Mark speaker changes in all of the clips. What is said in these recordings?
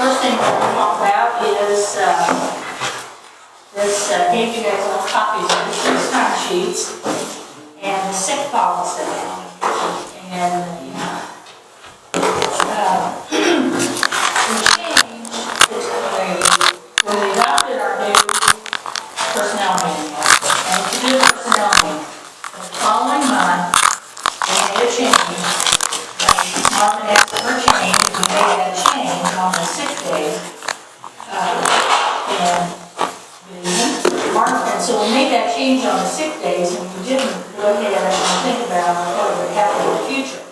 Speaker 1: First thing we're going to talk about is gave you guys all copies of the 6 time sheets and the sick policy. And we changed when we adopted our new personnel manual. And to do personnel manual, the following month, we made a change. Marvin asked for a change. We made that change on the sick days. And so we made that change on the sick days, and we didn't go ahead and think about what would happen in the future.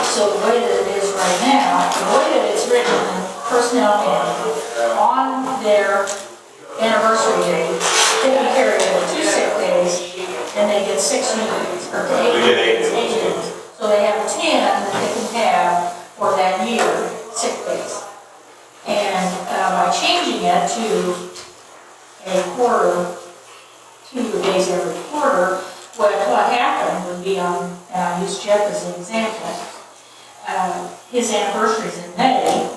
Speaker 1: So the way that it is right now, the way that it's written in the personnel manual, on their anniversary date, they can carry over 2 sick days, and they get 6 units, or 8 units. So they have 10 that they can have for that year, sick days. And by changing it to a quarter, 2 days every quarter, what happened would be and I use Jeff as an example, his anniversary is in May,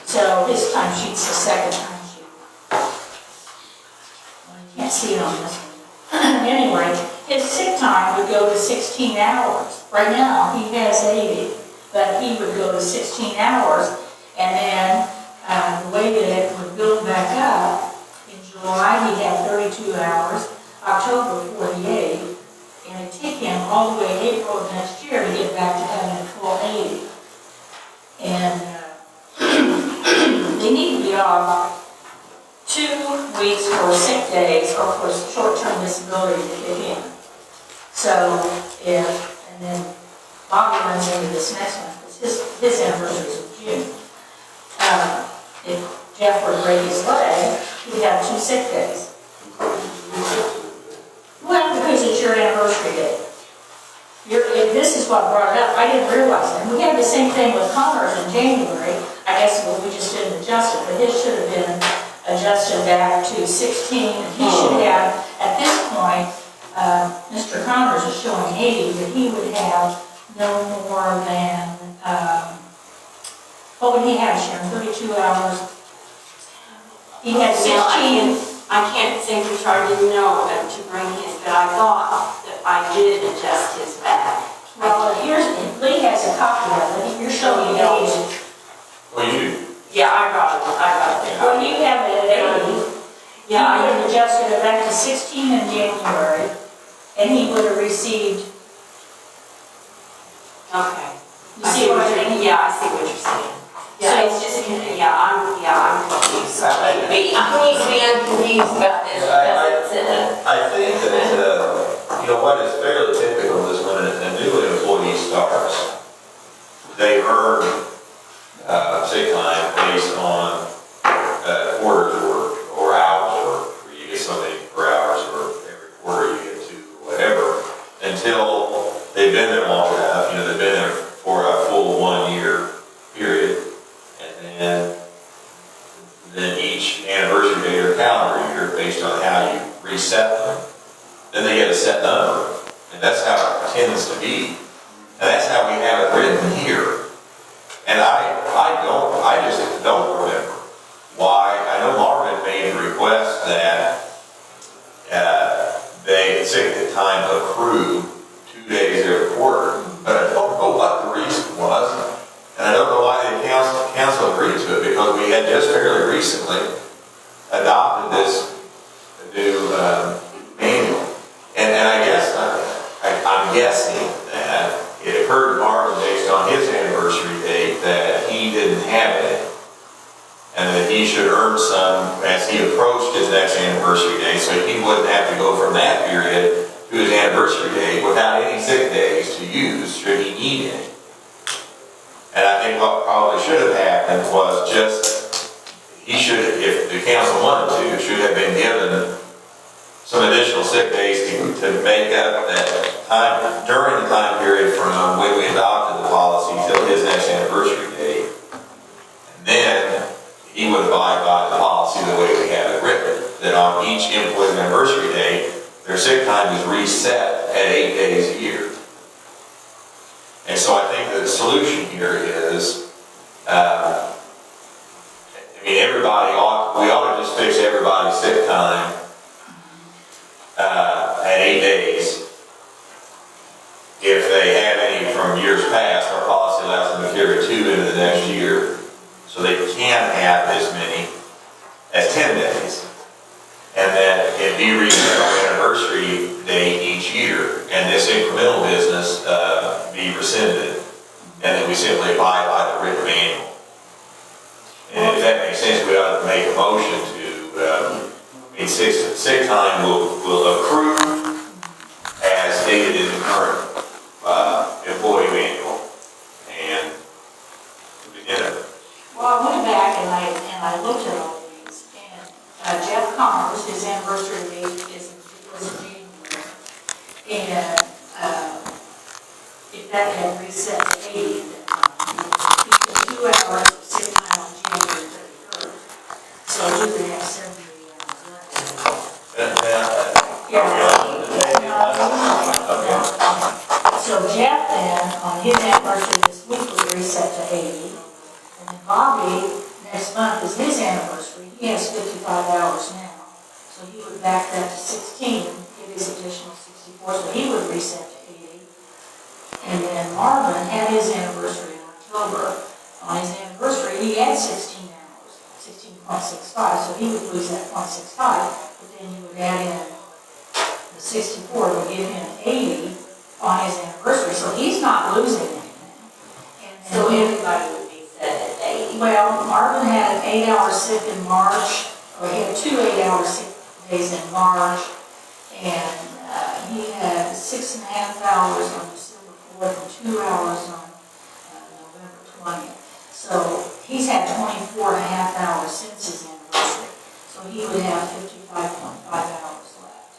Speaker 1: so his time sheet's the second time sheet. Well, you can't see it on this one. Anyway, his sick time would go to 16 hours. Right now, he has 80, but he would go to 16 hours, and then the way that it would build back up, in July he had 32 hours, October 48, and it'd take him all the way to April of next year to get back to having a full 80. And they need to be off 2 weeks for sick days or for short-term disability to kick in. So and then Bobby runs into this next one because his anniversary is in June. If Jeff were to break his leg, he'd have 2 sick days. Well, because it's your anniversary date. This is what brought it up. I didn't realize it. And we had the same thing with Connor's in January. I guess we just didn't adjust it, but his should have been adjusted back to 16. And he should have, at this point, Mr. Connors is showing 80, but he would have no more than, what would he have, Sharon? 32 hours? He had 16.
Speaker 2: I can't say for sure, I didn't know to bring his, but I thought that I did adjust his back.
Speaker 1: Well, Lee has a copy of it. You're showing 80.
Speaker 3: Well, you do.
Speaker 2: Yeah, I got it.
Speaker 1: Well, you have it at 80.
Speaker 2: Yeah,
Speaker 1: I would have adjusted it back to 16 in January, and he would have received.
Speaker 2: Okay.
Speaker 1: You see what I mean?
Speaker 2: Yeah, I see what you're saying. Yeah,
Speaker 1: So
Speaker 2: it's just, I'm confused. I'm confused about this.
Speaker 3: I think that, what is fairly typical is when a new employee starts, they earn sick time based on quarters worked or hours worked, where you get so many per hours, or every quarter you get 2, whatever, until they've been there long enough, they've been there for a full 1 year period. And then each anniversary date or calendar year, based on how you reset them, then they get a set number. And that's how it tends to be. And that's how we have it written here. And I just don't remember why. I know Marvin made a request that they sick time accrue 2 days every quarter, but I don't know what the reason was. And I don't know why the council agreed to it, because we had just fairly recently adopted this new manual. And I guess, I'm guessing that it occurred to Marvin based on his anniversary date that he didn't have it, and that he should earn some as he approached his next anniversary date, so he wouldn't have to go from that period to his anniversary date without any sick days to use should he need any. And I think what probably should have happened was he should, if the council wanted to, should have been given some additional sick days to make up that time, during the time period from when we adopted the policy till his next anniversary date. And then he would abide by the policy the way we have it written, that on each employee's anniversary date, their sick time is reset at 8 days a year. And so I think the solution here is, we ought to just fix everybody's sick time at 8 days. If they have any from years past, our policy allows them to carry 2 into the next year. So they can have as many as 10 days. And that it be reset on anniversary date each year. And this incremental business be rescinded. And then we simply abide by the written manual. And if that makes sense, we ought to make a motion to, sick time will accrue as stated in the current employee manual. And,
Speaker 1: Well, I went back and I looked at all these, and Jeff Commerce, his anniversary date was in January. And if that had reset to 80 at that time, he took 2 hours of sick time on January 31st. So he would have 70 hours left. So Jeff then, on his anniversary this week, will reset to 80. And then Bobby, next month is his anniversary. He has 55 hours now. So he would back that to 16, give his additional 64, so he would reset to 80. And then Marvin had his anniversary in October. On his anniversary, he had 16 hours, 16.65, so he would lose that 0.65, but then you would add in the 64 to give him 80 on his anniversary, so he's not losing anything. And
Speaker 2: So everybody would be set at 80.
Speaker 1: well, Marvin had an 8-hour sick in March, or he had 2 8-hour sick days in March, and he had 6.5 hours on December 4th and 2 hours on November 20th. So he's had 24.5 hours since his anniversary, so he would have 55.5 hours left.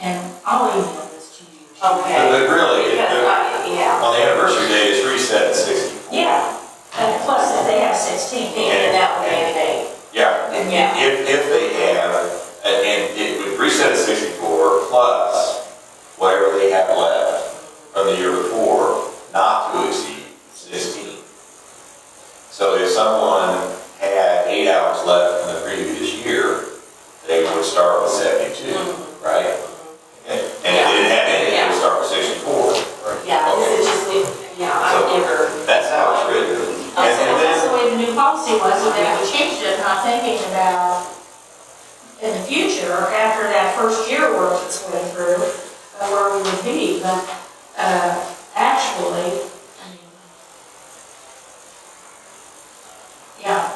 Speaker 1: And I'll email this to you.
Speaker 2: Okay.
Speaker 3: But really,
Speaker 2: Yeah.
Speaker 3: on the anniversary date, it's reset at 64.
Speaker 1: Yeah, and plus if they have 16,
Speaker 2: And that would be a day.
Speaker 3: Yeah.
Speaker 2: Yeah.
Speaker 3: If they have, and it would reset at 64 plus whatever they have left from the year before, not to exceed 16. So if someone had 8 hours left from the previous year, they would start with 72, right? And if they didn't have any, they would start with 64.
Speaker 2: Yeah, this is just, I never.
Speaker 3: That's how it's written.
Speaker 1: That's the way the new policy was, and then we changed it, and I'm thinking about in the future, after that first year works its way through, where we would be, but actually, I mean, yeah,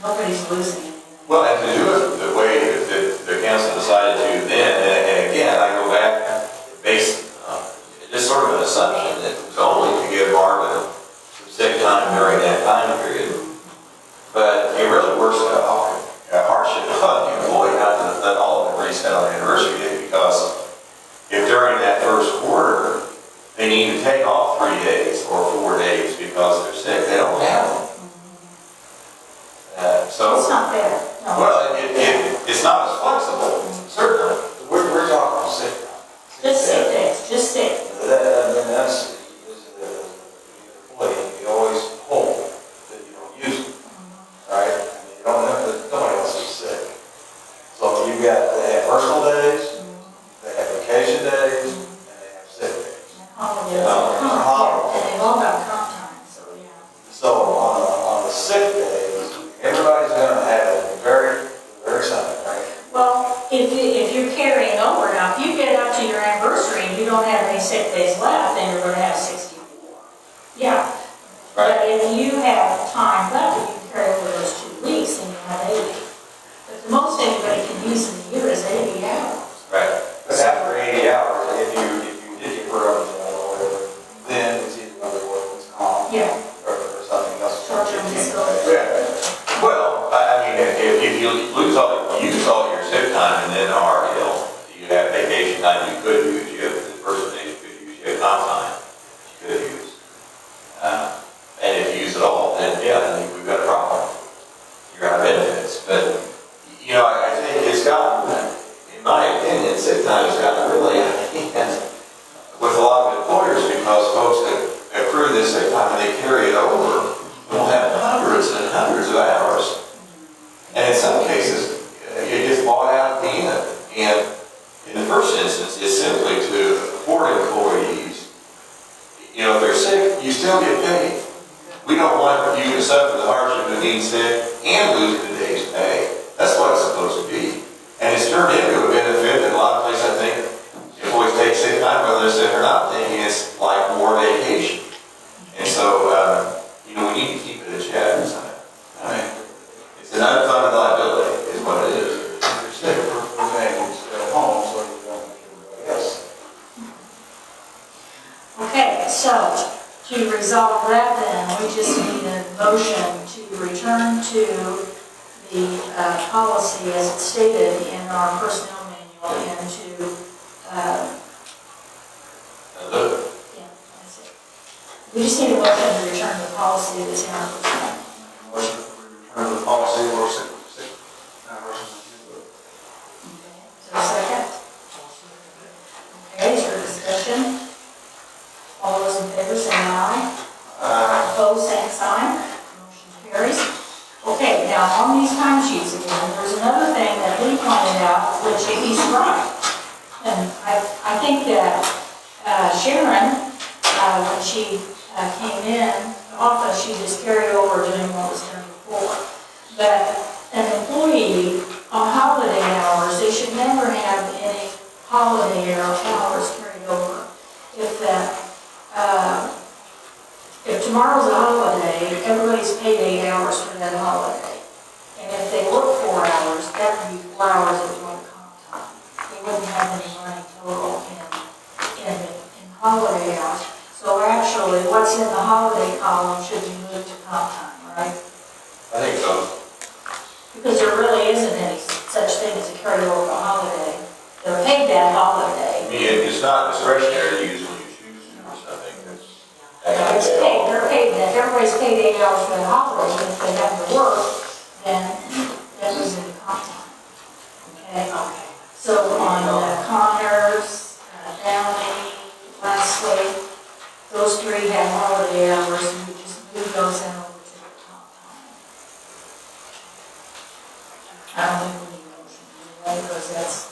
Speaker 1: nobody's losing anything.
Speaker 3: Well, and to do it the way that the council decided to then, and again, I go back based, just sort of an assumption that it was only to give Marvin some sick time during that time period. But it really works a hardship on the employee not to let all of them reset on the anniversary day, because if during that first quarter, they need to take off 3 days or 4 days because they're sick, they don't have them. So,
Speaker 1: It's not fair. No.
Speaker 3: well, it's not as flexible, certainly.
Speaker 4: We're talking sick time.
Speaker 1: Just sick days, just sick.
Speaker 4: And that's, as an employee, you always hope that you don't use it, right? I mean, you don't have to, nobody else is sick. So you got, they have personal days, they have vacation days, and they have sick days.
Speaker 1: And holidays,
Speaker 4: Holidays.
Speaker 1: and they've all got comp time, so yeah.
Speaker 4: So on the sick days, everybody's gonna have it very, very something, right?
Speaker 1: Well, if you're carrying over, now, if you get up to your anniversary and you don't have any sick days left, then you're gonna have 64. Yeah. But if you have time left, if you carry over those 2 weeks, then you have 80. But the most anybody can use in a year is 80 hours.
Speaker 3: Right.
Speaker 4: But after 80 hours, if you did get put on, or whatever, then it's either gonna be workman's comp.
Speaker 1: Yeah.
Speaker 4: Or something else.
Speaker 1: Short-term disability.
Speaker 3: Yeah. Well, I mean, if you use all your sick time and then are ill, you have vacation time you could use, you have the first day you could use, you have comp time you could use. And if you use it all, then yeah, I think we've got a problem. You're out of benefits. But, you know, I think it's gotten, in my opinion, sick time has gotten really out of hand with a lot of employers, because folks that accrue this sick time and they carry it over will have hundreds and hundreds of hours. you can suffer the hardship of being sick and lose a day's pay. That's what it's supposed to be. And it's turned into a benefit that a lot of places, I think, employees take sick time, whether they're sick or not, thinking it's like more vacation. And so, we need to keep it a check. I mean, it's an unfunded liability, is what it is.
Speaker 4: If you're sick, we're saying you stay at home, so you don't make everybody else.
Speaker 1: Okay, so to resolve that then, we just need a motion to return to the policy as it's stated in our personnel manual and to, yeah, that's it. We just need a motion to return the policy that's in our personnel manual.
Speaker 4: Motion to return to the policy or sick hours.
Speaker 1: Okay, is there a second? Okay, is there discussion? All those in favor say aye. Opposed, same sign. Motion carries. Okay, now on these timesheets again, there's another thing that Lee pointed out, which he's right. And I think that Sharon, when she came in the office, she just carried over doing what was done before. But an employee on holiday hours, they should never have any holiday hours carried over. If tomorrow's a holiday, everybody's paid 8 hours for that holiday. And if they work 4 hours, that would be 4 hours of joint comp time. They wouldn't have any money total in holiday hours. So actually, what's in the holiday column should be moved to comp time, right?
Speaker 3: I think so.
Speaker 1: Because there really isn't any such thing as a carryover holiday. They're paid that holiday.
Speaker 3: I mean, it's not discretionary to use when you choose to, so I think that's.
Speaker 1: It's paid, they're paid that, everybody's paid 8 hours for the holiday, and if they have to work, then that goes into comp time. Okay? So on Connors, Downey, Leslie, those three have holiday hours, and we just move those in over to the comp time. I don't think we need a motion anyway, because that's,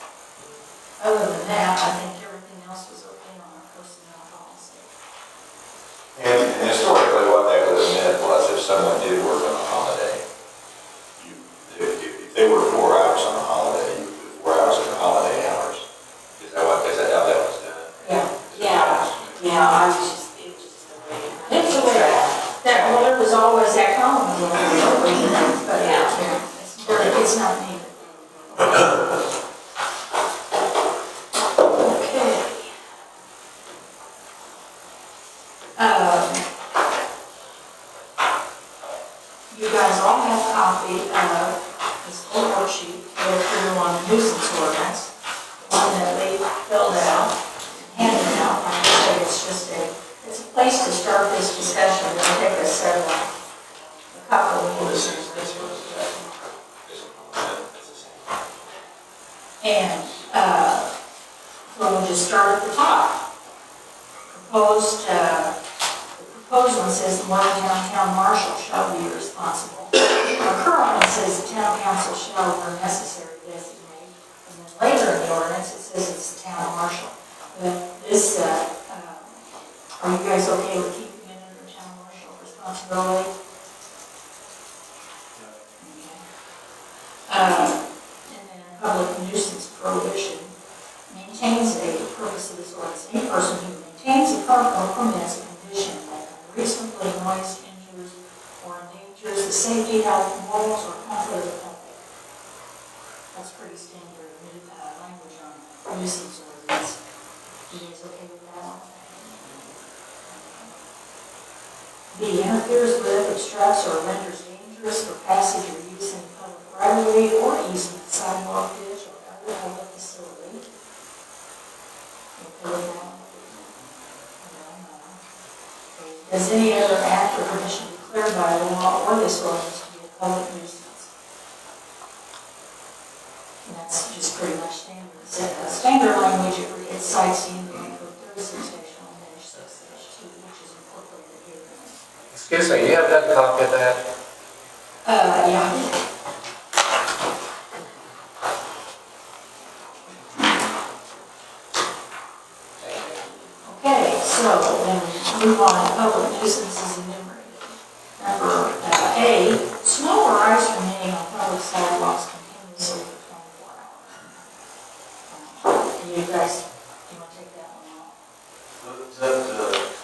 Speaker 1: other than that, I think everything else was okay on our personnel policy.
Speaker 3: And historically, what that would have meant was if someone did work on a holiday, if they worked 4 hours on a holiday, you would do 4 hours of their holiday hours. Is that how that was done?
Speaker 2: Yeah, I was just, it was just the way.
Speaker 1: It's the way well, there was always that column, but it's not needed. Okay. You guys all have a copy of this whole worksheet to go through on the nuisance ordinance, one that they filled out, handed out. Like I said, it's a place to start this discussion. It'll take us a couple of years. And so we'll just start at the top. The proposed one says the Morgantown Town Marshal shall be responsible. Our current one says the Town Council shall, where necessary, designate. And then later in the ordinance, it says it's the Town Marshal. But this, are you guys okay with keeping it under Town Marshal responsibility? Okay. And then public nuisance prohibition maintains the purpose of this ordinance. Any person who maintains a permit or permits a condition that unreasonably annoys, injures, or endangers the safety, health, morals, or comfort of the public. That's pretty standard language on nuisance ordinance. You guys okay with that one? B, interferes with, obstructs, or renders dangerous for passage or use in public right-of-way or easement, sidewalk, ditch, or other public facility. Okay with that one? Does any other act or condition declared by law or this ordinance to be a public nuisance? And that's just pretty much standard. Standard language, it cites the Indiana Code 36-1-6-2, which is incorporated here.
Speaker 5: Excuse me, you have that copy of that?
Speaker 1: Yeah. Okay, so then move on to public nuisances enumerated. Number Okay, snow or ice remaining on public sidewalks continuously for 24 hours. And you guys, you want to take that one off?
Speaker 4: Is that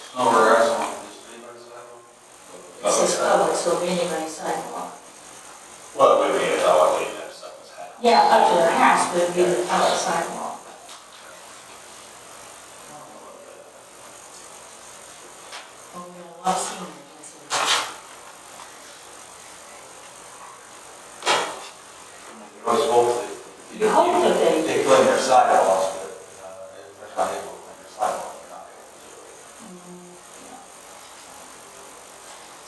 Speaker 4: snow or ice on just anybody's sidewalk?
Speaker 1: It says public, so anybody's sidewalk.
Speaker 3: Well, it would be a dog leaving that something's happening.
Speaker 1: Yeah, up to their house, but it'd be the public sidewalk. Oh, yeah, I've seen it.
Speaker 4: You always hope that.
Speaker 1: You hope that they.
Speaker 4: They clean their sidewalks, but if they're not able to clean their sidewalks, they're not able to do it.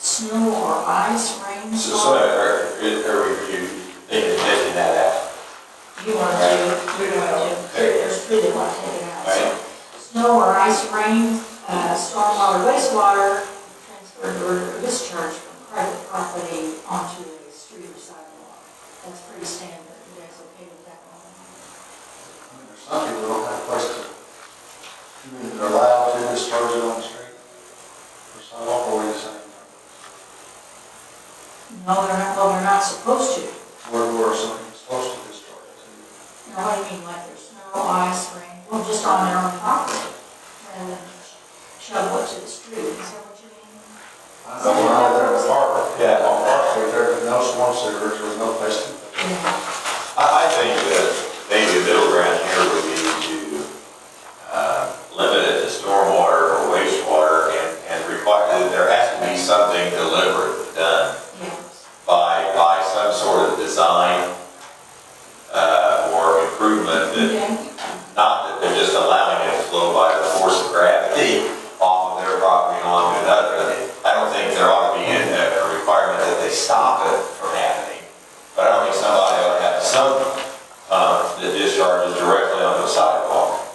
Speaker 1: Snow or ice, rain,
Speaker 3: So,
Speaker 1: storm.
Speaker 3: are you thinking of taking that out?
Speaker 1: You want to, you're going to, there's three that want to take it out.
Speaker 3: Right.
Speaker 1: Snow or ice, rain, stormwater, wastewater, transferred or discharged from private property onto a street or sidewalk. That's pretty standard. You guys okay with that one?
Speaker 4: I mean, there's some people who don't have a place to, I mean, they're allowed to discharge it on the street or sidewalk, or what are you saying?
Speaker 1: No, they're not, well, they're not supposed to.
Speaker 4: Where are some people supposed to discharge it to?
Speaker 1: Now, what do you mean, like there's snow, ice, rain? Well, just on their own property, rather than shovel it to the street. Is that what you mean?
Speaker 4: I know when I was there in the park.
Speaker 3: Yeah.
Speaker 4: On Park Street, there was no storm sewers, there was no place to.
Speaker 1: Yeah.
Speaker 3: I think that maybe a middle ground here would be to limit it to stormwater or wastewater and require that there has to be something deliberate done
Speaker 1: Yes.
Speaker 3: by some sort of design or improvement that,
Speaker 1: Okay.
Speaker 3: not that they're just allowing it to flow by the force of gravity off of their property onto another. I don't think there ought to be a requirement that they stop it from happening. But I don't think somebody ought to have some that discharges directly onto the sidewalk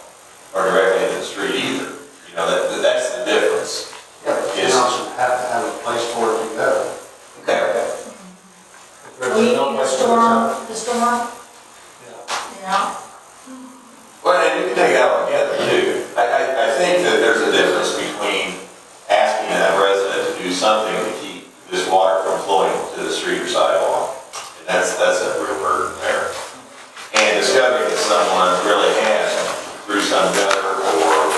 Speaker 3: or directly into the street either. You know, that's the difference.
Speaker 4: Yeah, but the town should have to have a place for it to go.
Speaker 3: Okay.
Speaker 4: If there's
Speaker 1: Well, you
Speaker 4: no
Speaker 1: mean
Speaker 4: place
Speaker 1: the
Speaker 4: for it to-
Speaker 1: storm, the storm? Yeah.
Speaker 3: Well, and you can take that one together too. I think that there's a difference between asking a resident to do something to keep this water from flowing to the street or sidewalk. And that's a real burden there. And discovering that someone really has, through some gutter or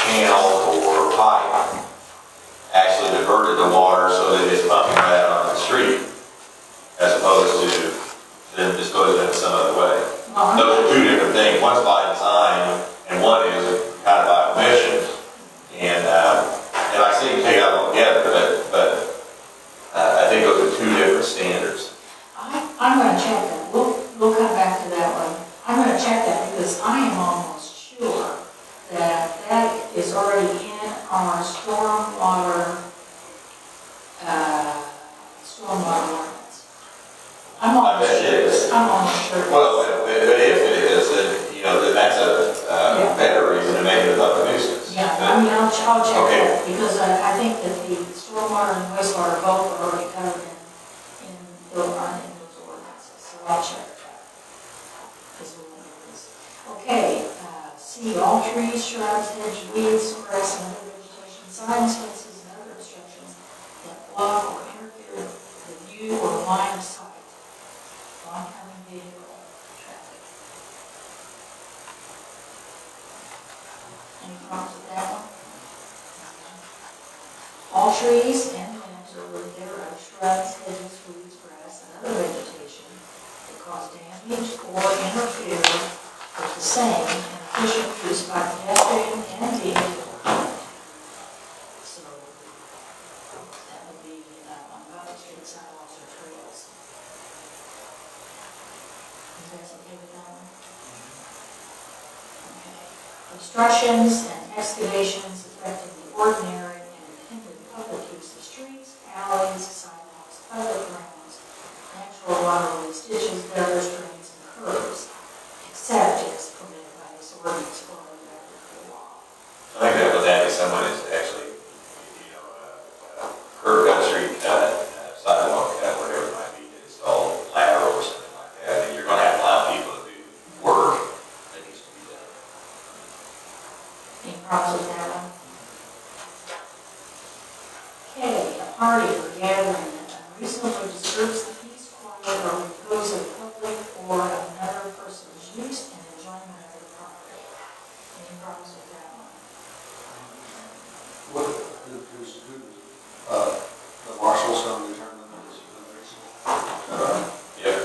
Speaker 3: channel or pipe, actually diverted the water so that it's pumping right out onto the street, as opposed to then disposing it some other way. Those are two different things. One's by design, and one is kind of by omission. And I see you take it all together, but I think those are two different standards.
Speaker 1: I'm going to check that. We'll come back to that one. I'm going to check that because I am almost sure that that is already in our stormwater ordinance. I'm
Speaker 3: I
Speaker 1: almost
Speaker 3: bet it is.
Speaker 1: sure. I'm almost sure.
Speaker 3: Well, but if it is, then, you know, then that's a better reason to make it a public nuisance.
Speaker 1: Yeah, I mean, I'll check
Speaker 3: Okay.
Speaker 1: that because I think that the stormwater and wastewater both are already covered in those ordinances. So I'll check that. Because we won't do this. Okay, C, all trees, shrubs, hedge, weeds, grass, and other vegetation, signs, fences, and other obstructions that block or interfere with the view or line of sight. Oncoming vehicle traffic. Any problems with that one? All trees and plants or thereof, shrubs, hedges, weeds, grass, and other vegetation that cause damage or interfere with the same and efficient use by pedestrian and vehicle. So that would be on public street sidewalks or trails. You guys okay with that one? Okay. Obstructions and excavations affecting the ordinary and intended public use of streets, alleys, sidewalks, public grounds, natural waterways, ditches, gutters, drains, and curbs, except as permitted by this ordinance or other applicable law.
Speaker 3: I think that was adding someone is actually, you know, curb cut, street cut, sidewalk cut, whatever it might be, to install lateral or something like that. And you're going to have a lot of people to do work that needs to be done.
Speaker 1: Any problems with that one? Okay, a party or gathering, a reasonable unreasonably disturbs the peace, quiet, or repose of the public or of another person's use and enjoyment of the property. Any problems with that one?
Speaker 6: The marshal's going to determine this.
Speaker 3: Yeah.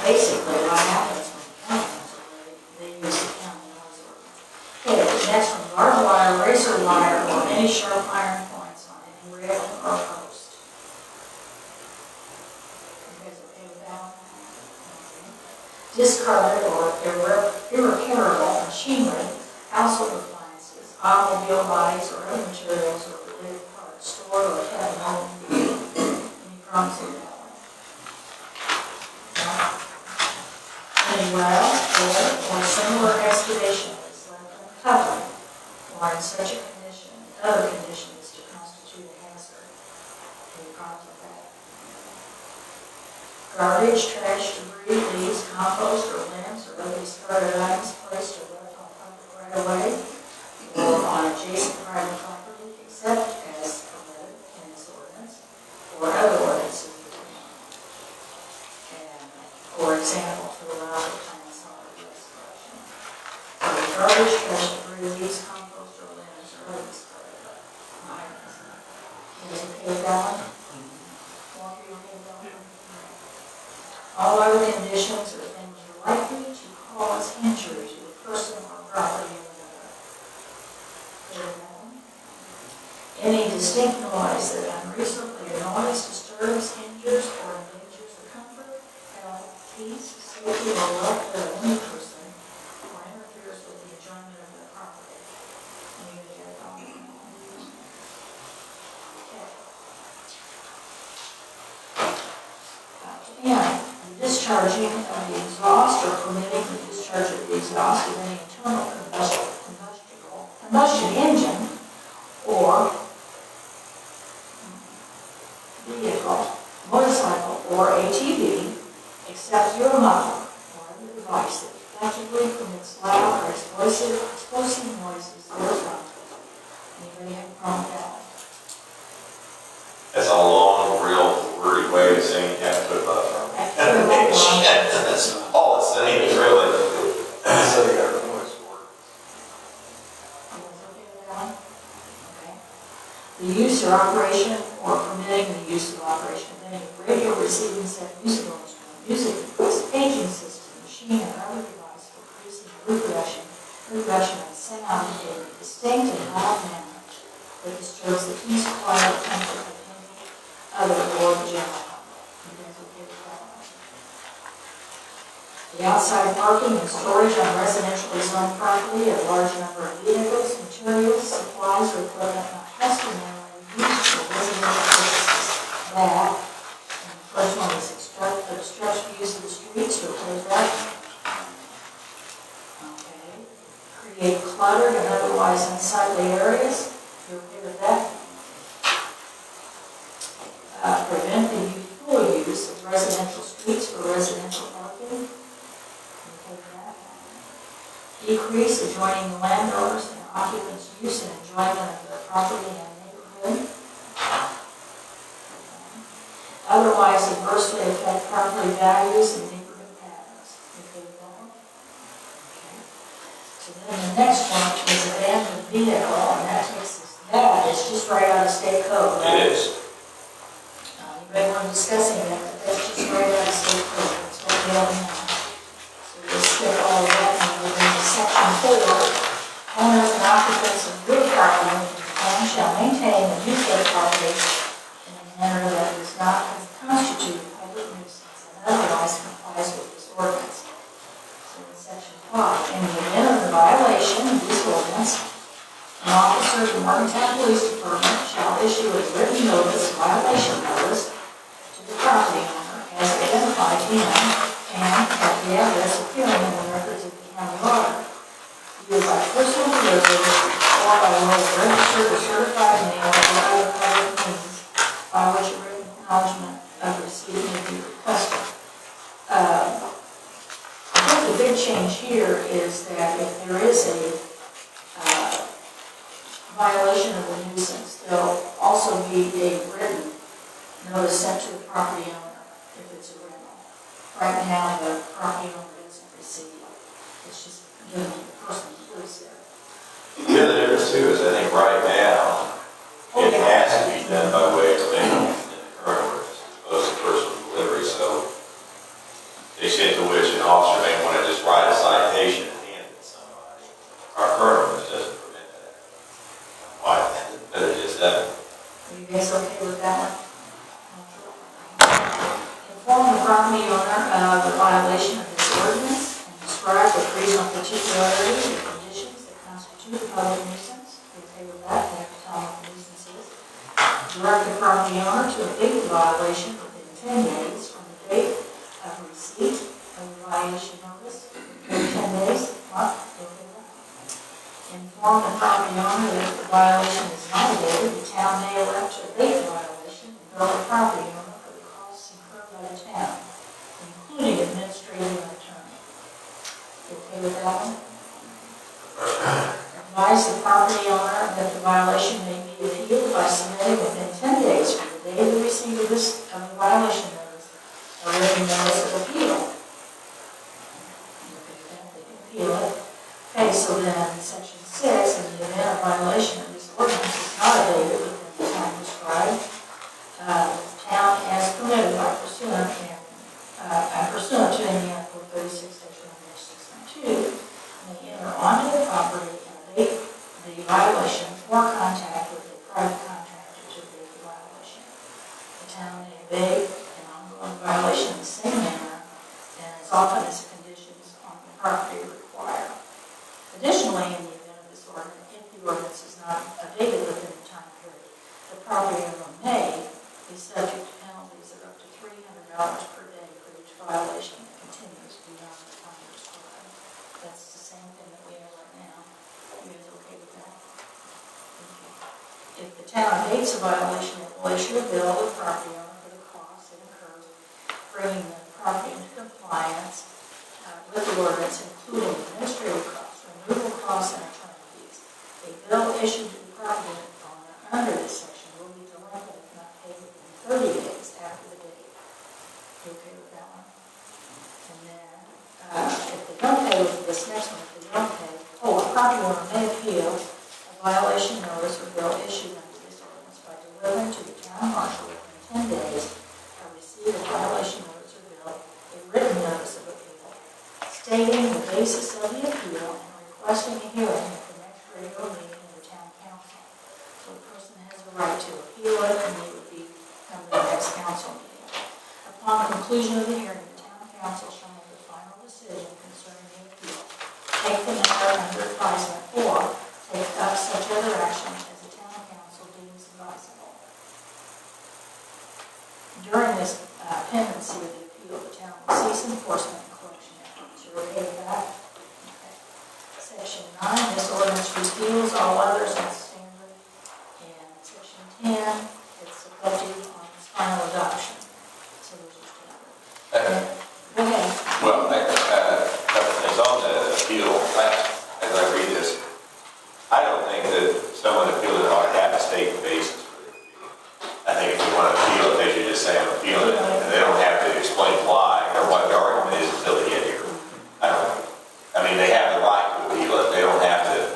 Speaker 1: Basically, what happens when the county comes away, they use the county noise ordinance. Okay, next one, barbed wire, razor wire, or any sharp iron points on any rail or post. You guys okay with that one? Okay. Discarded or irreparable machinery, household appliances, automobile bodies, or other materials or related parts stored or kept in home. Any problems with that one? No? Any well, or similar excavation is left uncovered or in such a condition, other condition as to constitute a hazard. Any problems with that? Garbage, trash, debris, leaves, compost, or limbs, or other discarded items placed or left on public right of way or on adjacent private property except as permitted in this ordinance or other ordinances of the county. And, for example, to allow for time solid waste collection. So garbage, trash, debris, leaves, compost, or limbs, or other discarded items. You guys okay with that one? Walker, you okay with that one? All other conditions or things likely to cause injury to a person or property of another. Clear with that one? Any distinct noise that unreasonably annoys, disturbs, injures, or endangers the comfort, health, peace, safety, or welfare of any person, or interferes with the enjoyment of their property. Any of you have a problem with that one? Okay. And discharging of the exhaust or permitting the discharge of the exhaust of any internal combustion engine or vehicle, motorcycle, or ATV, except through a muffler or other device that effectively permits loud or explosive noises therefrom. Anybody have a problem with that?
Speaker 3: That's a long, real wordy way of saying you have to put a buffer on. That's all it's saying, really.
Speaker 4: So you got a noise ordinance.
Speaker 1: You guys okay with that one? Okay. The use or operation or permitting the use or operation of any radio receiving set, musical instrument, music device, paging system, machine, or other device for producing or reproduction of sound in a distinct and loud manner that disturbs the peace, quiet, comfort of any other or general public. You guys okay with that one? The outside parking and storage on residentially zoned property of large number of vehicles, materials, supplies, or equipment not customarily used for residential purposes. That, and the first one is obstruct views of the streets or close that. Okay. Create cluttered and otherwise unsightly areas. You okay with that? Prevent the full use of residential streets for residential parking. Okay with that? Decrease adjoining landowners and occupants' use and enjoyment of their property and neighborhood. Otherwise adversely affect property values and neighborhood patterns. Okay with that one? Okay. So then the next one is abandoned vehicle, and that is just right out of state code, right?
Speaker 3: It is.
Speaker 1: Anybody want to discussing that, but that's just right out of state code, that's what we have now. So we'll skip all of that, and we're going to section 4. Owners and occupants of real property in the town shall maintain and use their property in a manner that does not constitute a public nuisance and otherwise complies with this ordinance. So in section 5, in the event of the violation of this ordinance, an officer of the Morgantown Police Department shall issue a written notice, violation notice, to the property owner as identified in and at the address appearing in the records of the county auditor, either by personal delivery or by way of registered or certified mail or other public means by which a written acknowledgement of receipt may be requested. I think the big change here is that if there is a violation of the nuisance, there'll also be a written notice sent to the property owner if it's a rental. Right now, the property owner doesn't receive it. It's just given to the person who lives there.
Speaker 3: The other difference too is I think right now, it has to be done by way of mail in the current ordinance, as opposed to personal delivery. So the extent to which an officer may want to just write a citation and hand it to somebody, our current ordinance doesn't permit that. Why? But it is done.
Speaker 1: Are you guys okay with that one? Inform the property owner of the violation of this ordinance and describe with reasonable particularity the conditions that constitute a public nuisance. Are you okay with that? You have to tell them what the nuisance is. Direct the property owner to abate the violation within 10 days from the date of receipt of the violation notice. Within 10 days, what? You okay with that? Inform the property owner that if the violation is not abated, the town may elect to abate the violation and bill the property owner for the costs incurred by the town, including administrative and attorney. You okay with that one? Advise the property owner that the violation may be appealed by submitting within 10 days from the day of the receipt of the violation notice or written notice of appeal. You okay with that? They can appeal it. Okay, so then section 6, in the event of violation of this ordinance is not abated within the time prescribed, the town as permitted by pursuant to Indiana Code 36-1-692 may enter onto the property and abate the violation or contact with a private contractor to abate the violation. The town may abate an ongoing violation in the same manner and as often as the conditions on the property require. Additionally, in the event of this ordinance, if the ordinance is not abated within the time period, the property owner may be subject to penalties of up to $300 per day for each violation that continues beyond the time prescribed. That's the same thing that we have right now. You guys okay with that? Okay. If the town abates a violation, it will issue a bill to the property owner for the costs it incurs bringing the property into compliance with the ordinance, including administrative costs, removal costs, and attorney fees. A bill issued to the property owner under this section will be delinquent if not paid within 30 days after the date. You okay with that one? And then, if they don't pay with this next one, if they don't pay, a property owner may appeal a violation notice or bill issued under this ordinance by delivering to the town marshal within 10 days of receipt of violation notice or bill a written notice of appeal, stating the basis of the appeal and requesting a hearing at the next regular meeting of the town council. So the person has the right to appeal it, and it would be come to the next council meeting. Upon the conclusion of the hearing, the town council shall make a final decision concerning the appeal, take the matter under advisement, or take up such other action as the town council deems advisable. During this pendency of the appeal, the town will cease enforcement and collection efforts. You're okay with that? Okay. Section 9, this ordinance repeals all others as standard. And section 10, it's effective on its final adoption. So those are standard. Go ahead.
Speaker 3: Well, it's on the appeal. As I read this, I don't think that someone appealing ought to have a state basis for the appeal. I think if you want to appeal it, they should just say I'm appealing it, and they don't have to explain why or what the argument is until they get here. I mean, they have the right to appeal it. They don't have to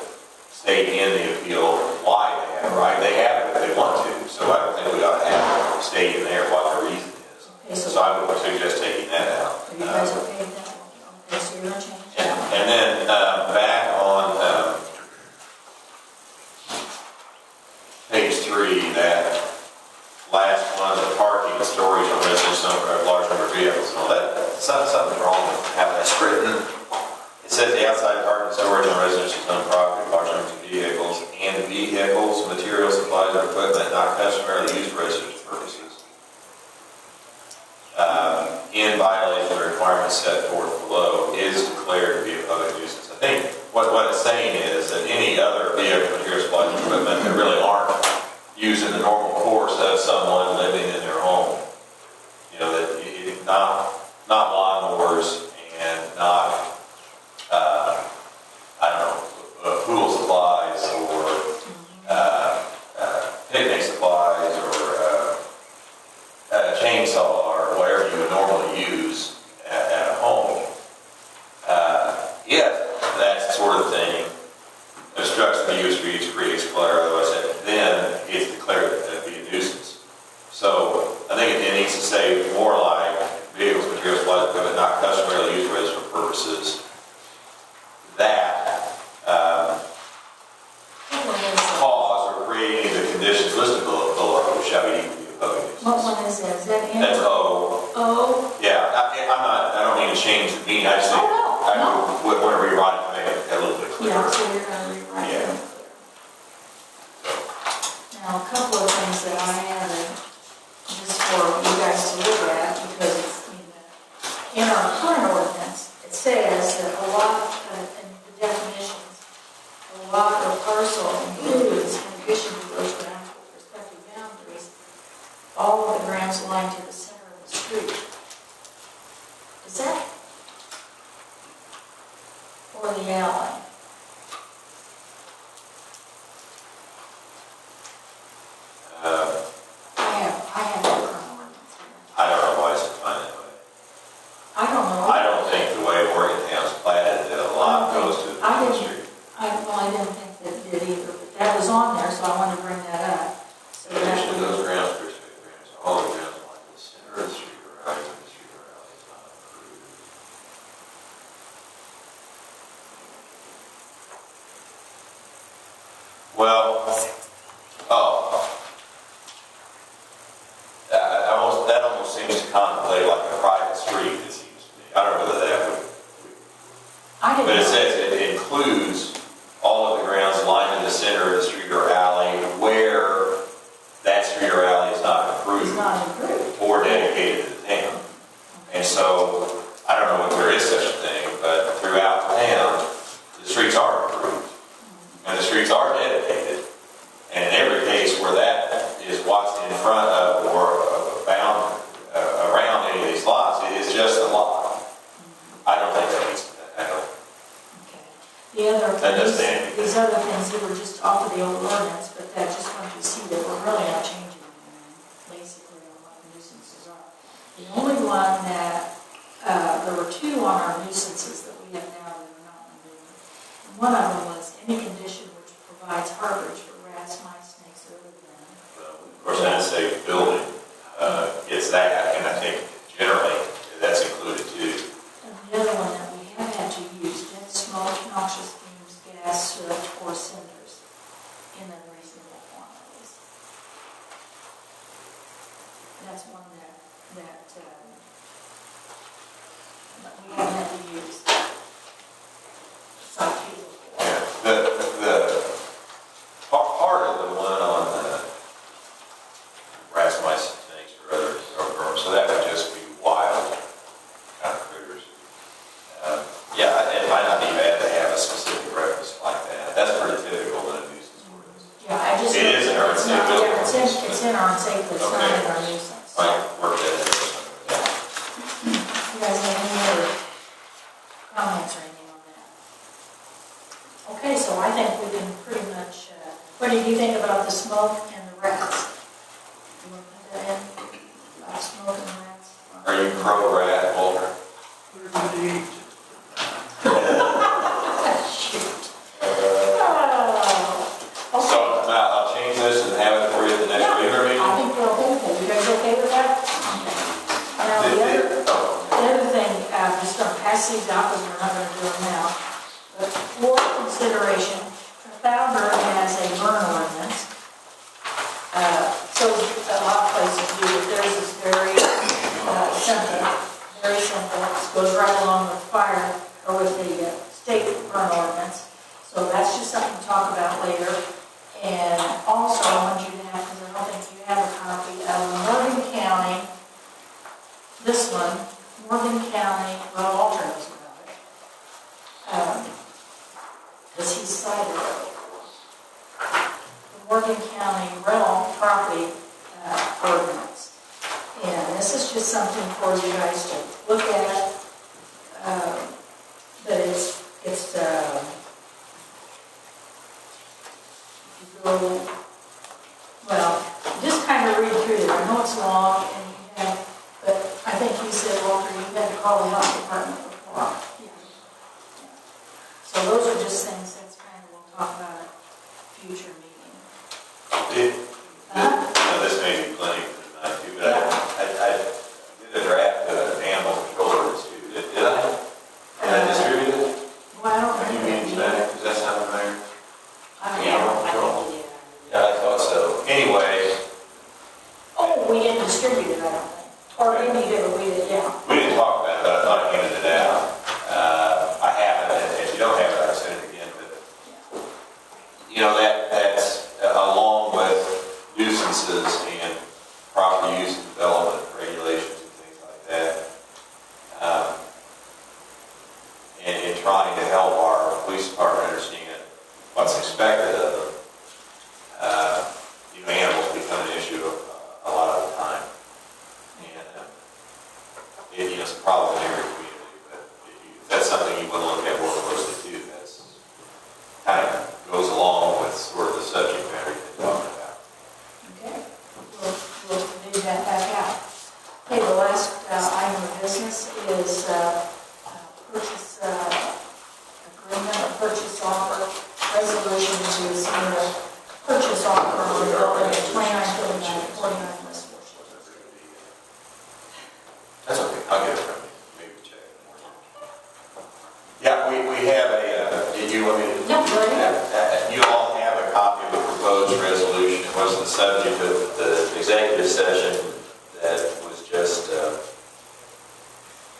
Speaker 3: state in the appeal why they have the right. They have it if they want to. So I don't think we ought to have to state in there what the reason is.
Speaker 1: Okay,
Speaker 3: So I would suggest taking that out.
Speaker 1: Are you guys okay with that? Okay, so you're going to change that one.
Speaker 3: And then back on page 3, that last one, the parking and storage on residential large number of vehicles. Well, something's wrong with how that's written. It says the outside parking and storage on residential zone property, large numbers of vehicles, and vehicles, materials, supplies, or equipment not customarily used for residential purposes. In violation of the requirements set forth below is declared to be a public nuisance. I think what it's saying is that any other vehicle, materials, supplies, or equipment that really aren't used in the normal course of someone living in their home, you know, that not lawnmowers and not view of streets, creates clutter, otherwise, then it's declared to be a nuisance. So I think it needs to say more like vehicles, materials, supplies, equipment not customarily used for residential purposes. That cause or creating the conditions listed below shall be deemed to be a public nuisance.
Speaker 1: What one is that? Is that in?
Speaker 3: That's O.
Speaker 1: Oh,
Speaker 3: Yeah, I don't mean to change the meaning, I just think
Speaker 1: Oh,
Speaker 3: I
Speaker 1: no.
Speaker 3: would want to rewrite it to make it a little bit clearer.
Speaker 1: yeah, so you're gonna rewrite it.
Speaker 3: Yeah.
Speaker 1: Now, a couple of things that I added, just for you guys to look at, because it's, in our current ordinance, it says that a lot, in the definitions, a lot or parcel includes, in addition to those grounds with respective boundaries, all of the grounds lying to the center of the street. Is that? Or the alley? I have the current ordinance here.
Speaker 3: I don't know why it's defined that way.
Speaker 1: I don't know.
Speaker 3: I don't think the way Morgantown's platted, that a lot goes to
Speaker 1: I
Speaker 3: the
Speaker 1: didn't-
Speaker 3: street.
Speaker 1: I didn't think that it did either, but that was on there, so I wanted to bring that up. So
Speaker 3: In addition to
Speaker 1: that
Speaker 3: those grounds, restricted grounds, all the grounds like the center of the street or alley of the street or alley is not approved. Well, that almost seems to contemplate like a private street, it seems to me. I don't know whether that would,
Speaker 1: I didn't
Speaker 3: but it
Speaker 1: know.
Speaker 3: says it includes all of the grounds lining the center of the street or alley where that street or alley is not
Speaker 1: It's
Speaker 3: approved
Speaker 1: not improved.
Speaker 3: or dedicated to the town. And so, I don't know if there is such a thing, but throughout the town, the streets are improved. And the streets are dedicated. And in every case where that is what's in front of or bound around any of these lots, it is just a lot. I don't think that needs to, I don't.
Speaker 1: Okay. The other,
Speaker 3: That doesn't say anything.
Speaker 1: these other things, they were just off of the old ordinance, but that just wanted you to see that we're really not changing anything, basically, on what the nuisances are. The only one that, there were two on our nuisances that we have now that are not removed. And one of them was any condition which provides harborage for rats, mice, snakes, or other than.
Speaker 3: Of course, I'd say building gets that, and I think generally that's included too.
Speaker 1: And the other one that we have had to use, dead smoke, noxious fumes, gas, soot, or cinders in unreasonable quantities. That's one that we haven't had to use. Some people.
Speaker 3: Yeah, the part of the one on rats, mice, and snakes or other, or so that would just be wild kind of critters. Yeah, it might not be bad to have a specific reference like that. That's pretty typical in a nuisance ordinance.
Speaker 1: Yeah, I just.
Speaker 3: It is in our
Speaker 1: it's not-
Speaker 3: unsafe
Speaker 1: yeah, it's in our unsafe, but it's not in our nuisance.
Speaker 3: Might work that in or something.
Speaker 1: You guys have any other comments or anything on that? Okay, so I think we can pretty much, what did you think about the smoke and the rats? You want to put that in? About smoke and rats?
Speaker 3: Are you pro-rat, Walter?
Speaker 1: Shoot.
Speaker 3: So
Speaker 1: Okay.
Speaker 3: now I'll change this and have it for you at the next regular meeting.
Speaker 1: I think we're okay with that. You guys okay with that? Okay. Now, the other thing, I'm just going to pass these out because we're not going to do them now. But for consideration, Founder has a burn ordinance. So a lot of places do it. Theirs is very simple, very simple. It goes right along with fire, or with the state burn ordinance. So that's just something to talk about later. And also, I want you to have, because I don't think you have a copy of Morgan County, this one, Morgan County, well, Walter knows about it. Because he cited it. The Morgan County rental property ordinance. And this is just something for you guys to look at. But it's if you go, well, just kind of read through it. I know it's long and you have, but I think you said, Walter, you had to call the health department before. Yeah. So those are just things that's kind of, we'll talk about it future meeting.
Speaker 3: This may be plenty for tonight too, but I did a draft of an animal control ordinance too. Did I? Did I distribute it?
Speaker 1: Well, I don't
Speaker 3: Are you
Speaker 1: think
Speaker 3: meeting tonight? Does that sound familiar?
Speaker 1: I don't
Speaker 2: Yeah,
Speaker 1: know.
Speaker 2: I think you did.
Speaker 3: Yeah, I thought so. Anyway,
Speaker 1: Oh, we didn't distribute it, I don't think. Or maybe you did, but we did, yeah.
Speaker 3: we didn't talk about it, but I thought I handed it out. I haven't, and if you don't have it, I can send it again, but, you know, that's along with nuisances and property use and development regulations and things like that. And in trying to help our police department understand what's expected of them, you know, animals become an issue a lot of the time. And you know, it's a problem in every community, but if that's something you want to look at more closely too, that's kind of goes along with sort of the subject matter you've been talking about.
Speaker 1: Okay, we'll do that back out. Okay, the last item of business is purchase agreement, or purchase offer, resolution to submit a purchase offer on the building at 2949 West 4th Street.
Speaker 3: That's okay, I'll get it from you, maybe check it more. Yeah, we have did you want me to?
Speaker 1: No, go ahead.
Speaker 3: You all have a copy of the proposed resolution. It was the subject of the executive session that was just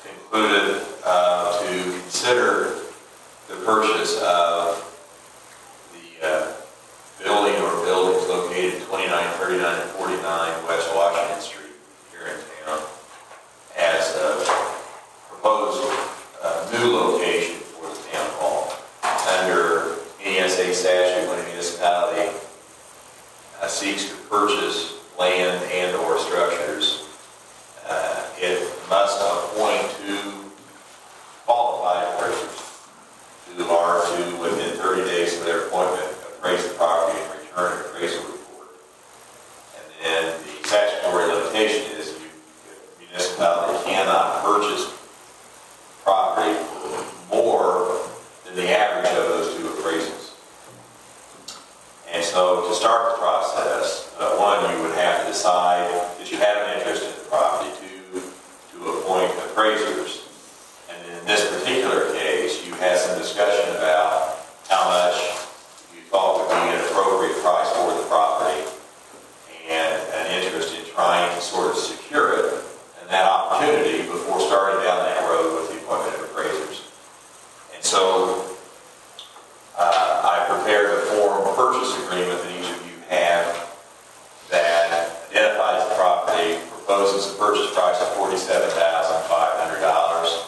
Speaker 3: concluded to consider the purchase of the building or buildings located 29, 39, and 49 West Washington Street here in town as a proposed new location for the town hall. Under NESA statute, when a municipality seeks to purchase land and or structures, it must appoint two qualified appraisers who are to, within 30 days of their appointment, appraise the property and return an appraisal report. And then the statutory limitation is the municipality cannot purchase property for more than the average of those two appraisals. And so to start the process, one, you would have to decide that you have an interest in the property. Two, to appoint appraisers. And in this particular case, you had some discussion about how much you thought would be an appropriate price for the property and an interest in trying to sort of secure it and that opportunity before starting down that road with the appointment of appraisers. And so I prepared a form purchase agreement that each of you have that identifies the property, proposes a purchase price of $47,500,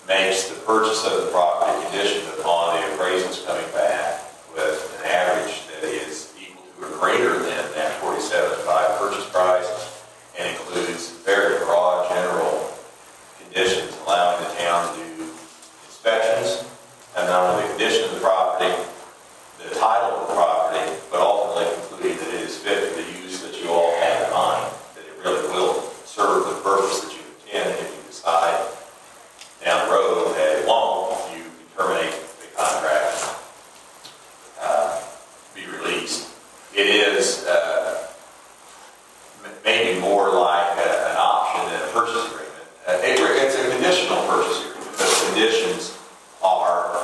Speaker 3: makes the purchase of the property conditioned upon the appraisals coming back with an average that is equal to or greater than that $47,500 purchase price, and includes very broad general conditions allowing the town to do inspections, and not only the condition of the property, the title of the property, but ultimately concluding that it is fit for the use that you all have in mind, that it really will serve the purpose that you intend. If you decide down the road that it won't, you can terminate the contract, be released. It is maybe more like an option than a purchase agreement. It's a conditional purchase agreement, but the conditions are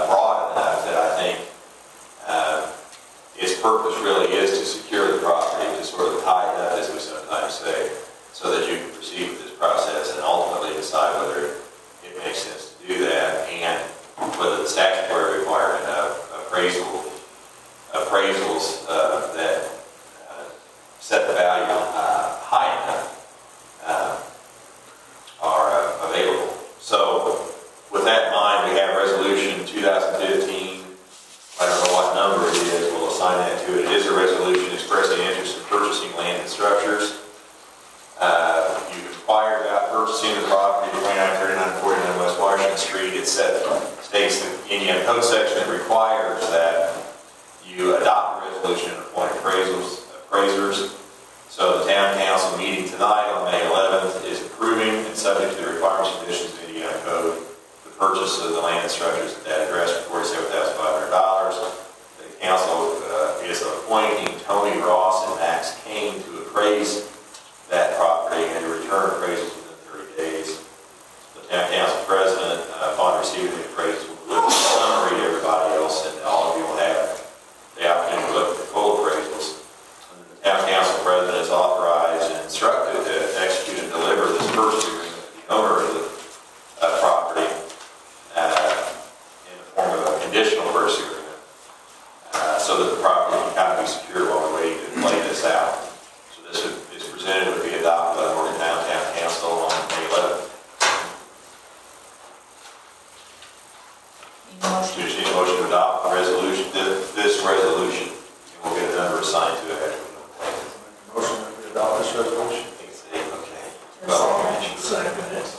Speaker 3: broad enough that I think its purpose really is to secure the property, to sort of tie it up, as we sometimes say, so that you can proceed with this process and ultimately decide whether it makes sense to do that, and whether the statutory requirement of appraisals that set the value high enough are available. So with that in mind, we have resolution 2015, I don't know what number it is, we'll assign that to it. It is a resolution expressing interest in purchasing land and structures. You inquired about purchasing the property, 2939 49 West Washington Street. It states the Indiana Code section that requires that you adopt a resolution and appoint appraisers. So the town council meeting tonight on May 11th is approving, and subject to the requirements and conditions of the Indiana Code, the purchase of the land and structures at that address for $47,500. The council so that the property can kind of be secure while we're waiting to lay this out. So this is presented to be adopted by the Morgantown Town Council on May 11th.
Speaker 1: Need a
Speaker 3: So
Speaker 1: motion?
Speaker 3: you just need a motion to adopt the resolution, this resolution, and we'll get a number assigned to it after we know the plan.
Speaker 6: Motion that we adopt this resolution.
Speaker 3: I think it's the 8th, okay.
Speaker 1: Is there a
Speaker 3: Well, I'll
Speaker 1: second?
Speaker 3: mention the second of this.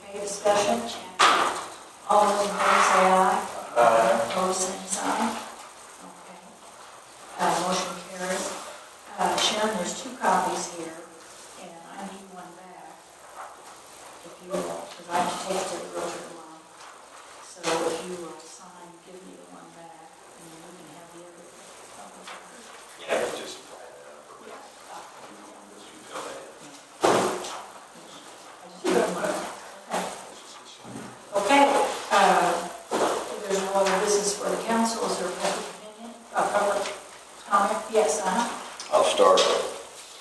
Speaker 1: Okay, discussion? All those in favor say aye. Opposed, same sign. Okay. Motion carries. Sharon, there's 2 copies here, and I need one back. If you will, because I texted it earlier along. So if you will sign, give me the one back, and then we can have the other.
Speaker 3: Yeah, it's just.
Speaker 1: Okay, if there's no other business for the council, is there a public opinion, public comment? Yes,
Speaker 7: I'll start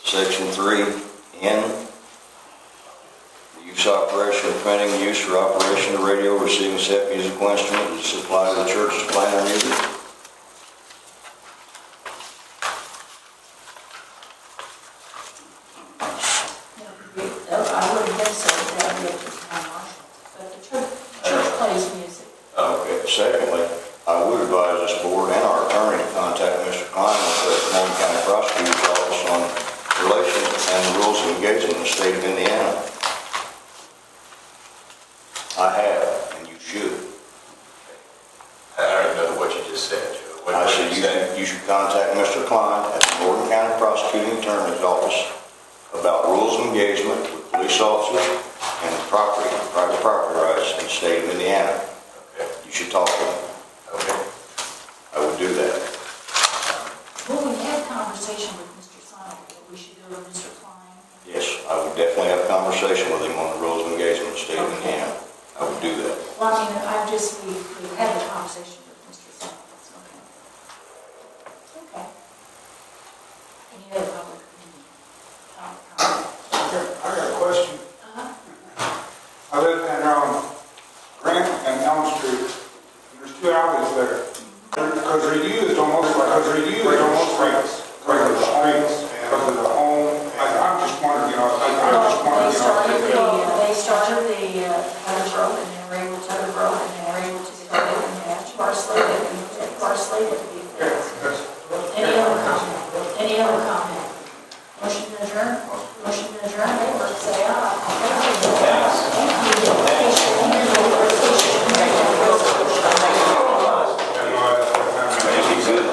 Speaker 7: section 3N. Use, operation of printing, use or operation of radio, receiving set musical instrument is supplied to the church's planner music.
Speaker 1: I wouldn't think so, that would be up to the town marshal, but the church plays music.
Speaker 7: Okay. Secondly, I would advise this board and our attorney to contact Mr. Klein with the Morgan County Prosecutor's Office on relations and the rules of engagement in the state of Indiana. I have, and you should.
Speaker 3: I don't even know what you just said, Joe. What
Speaker 7: I
Speaker 3: did
Speaker 7: said
Speaker 3: you say?
Speaker 7: you should contact Mr. Klein at the Morgan County Prosecuting Attorney's Office about rules of engagement with police officers and private property rights in the state of Indiana.
Speaker 3: Okay.
Speaker 7: You should talk to them.
Speaker 3: Okay.
Speaker 7: I would do that.
Speaker 1: Well, we had a conversation with Mr. Sonic, but we should go to Mr. Klein.
Speaker 7: Yes, I would definitely have a conversation with him on the rules of engagement in the state of Indiana. I would do that.
Speaker 1: Well, I mean, we've had a conversation with Mr. Sonic, that's okay. Okay. Any other public opinion?
Speaker 6: I got a question.
Speaker 1: Uh-huh.
Speaker 6: I live in Grant and Elm Street. There's 2 alleys there. Because they're used almost like streets, regular streets, because of the home. I'm just wondering, I just wondering,
Speaker 1: They started the Cutter Road, and they were able to Cutter Road, and they were able to start it, and they have to parsley it, and they parsley it to be fixed. Any other comment? Any other comment? Motion to adjourn? Motion to adjourn, favor, say aye.
Speaker 7: You good?